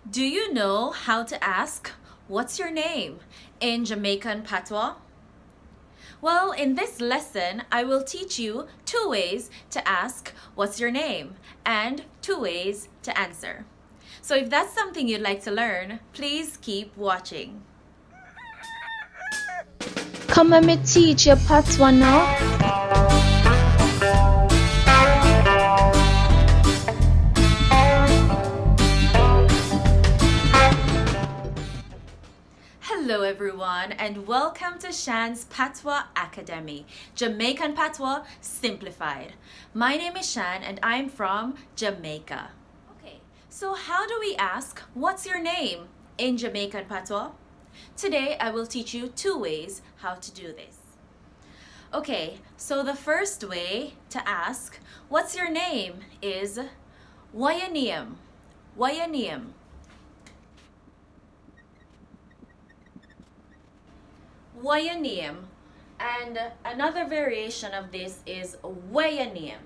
Do you know how to ask, "What's your name?" in Jamaican Patois? Well, in this lesson, I will teach you 2 ways to ask, "What's your name?" and 2 ways to answer. So if that's something you'd like to learn, please keep watching. Come and me teach you Patwa now. Hello everyone and welcome to Shan's Patwa Academy, Jamaican Patois Simplified. My name is Shan and I'm from Jamaica. Okay, so how do we ask, "What's your name?" in Jamaican Patois? Today I will teach you 2 ways how to do this. Okay, so the first way to ask, "What's your name?" is "Wayaniem." Wayaniem. Wayaniem. And another variation of this is wayaniem.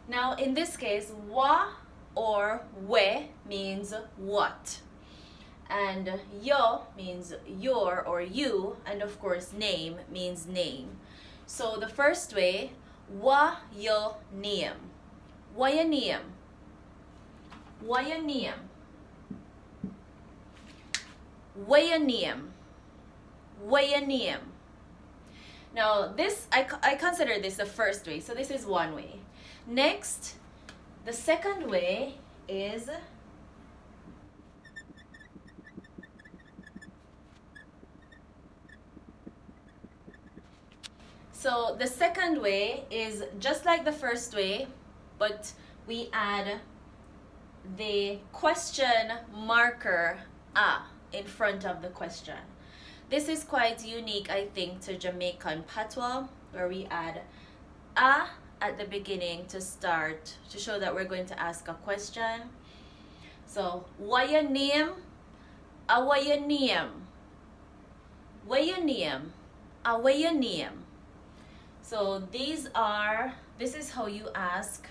Now in this case, wa or we means what. And yo means your or you, and of course name means name. So the first way, wa yo niem. Wayaniem. Wayaniem. Wayaniem. Wayaniem. Now this, I consider this the first way, so this is one way. Next, the second way is just like the first way, but we add the question marker "a" in front of the question. This is quite unique, I think, to Jamaican Patois, where we add "a" at the beginning to show that we're going to ask a question. So, what your name? What your name? What your name? What your name? So this is how you ask,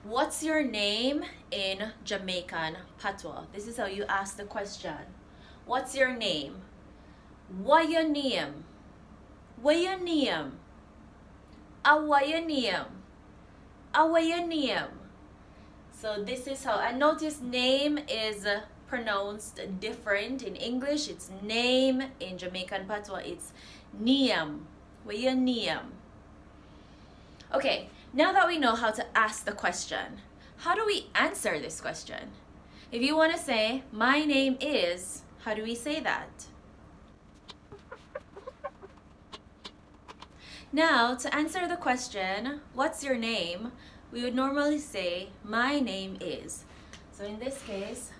"What's your name?" in Jamaican Patois. This is how you ask the question. What's your name? What your name? What your name? What your name? What your name? So this is how, and notice name is pronounced different. In English it's name, in Jamaican Patois it's niem. What your name? Okay, now that we know how to ask the question, how do we answer this question? If you want to say, "My name is," how do we say that? Now, to answer the question, "What's your name?" we would normally say, "My name is." So in this case,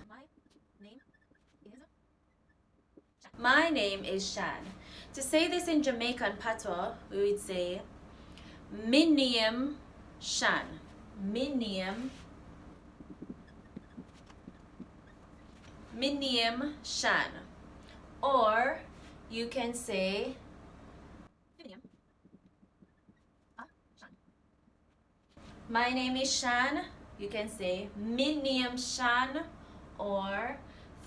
my name is Shan. To say this in Jamaican Patois, we would say, "My name Shan." My name Shan. Or you can say, "My name is Shan." You can say, "My name Shan," or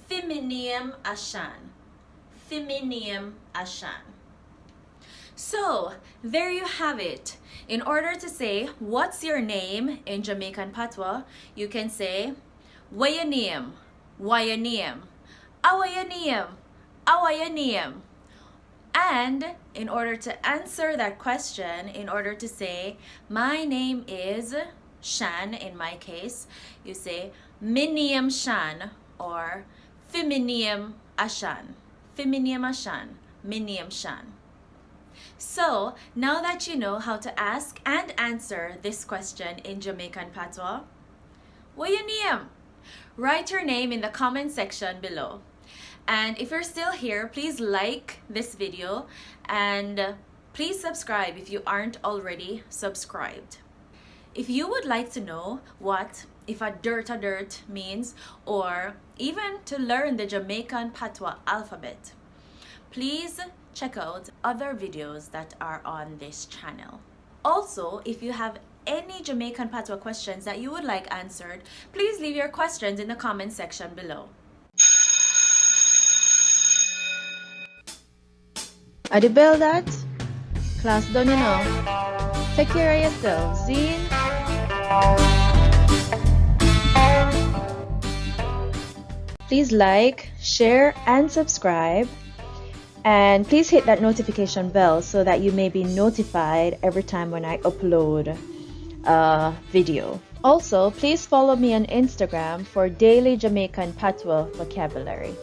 "Feminim Ashan." Feminim Ashan. So, there you have it. In order to say, "What's your name?" in Jamaican Patois, you can say, "What your name? What your name? What your name? What your name?" And in order to answer that question, in order to say, "My name is Shan," in my case, you say, "My name Shan," or "Feminim Ashan." Feminim Ashan. My name Shan. So, now that you know how to ask and answer this question in Jamaican Patois, what your name? Write your name in the comment section below. And if you're still here, please like this video and please subscribe if you aren't already subscribed. If you would like to know what "if a dirt means, or even to learn the Jamaican Patois alphabet, please check out other videos that are on this channel. Also, if you have any Jamaican Patois questions that you would like answered, please leave your questions in the comment section below. Are the bell that? Class done, you know. Take care of yourself, Zine. Please like, share, and subscribe. And please hit that notification bell so that you may be notified every time when I upload a video. Also, please follow me on Instagram for daily Jamaican Patois vocabulary.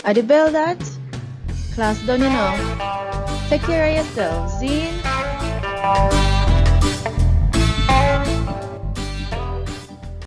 Are the bell that? Class done, you know. Take care of yourself, Zine.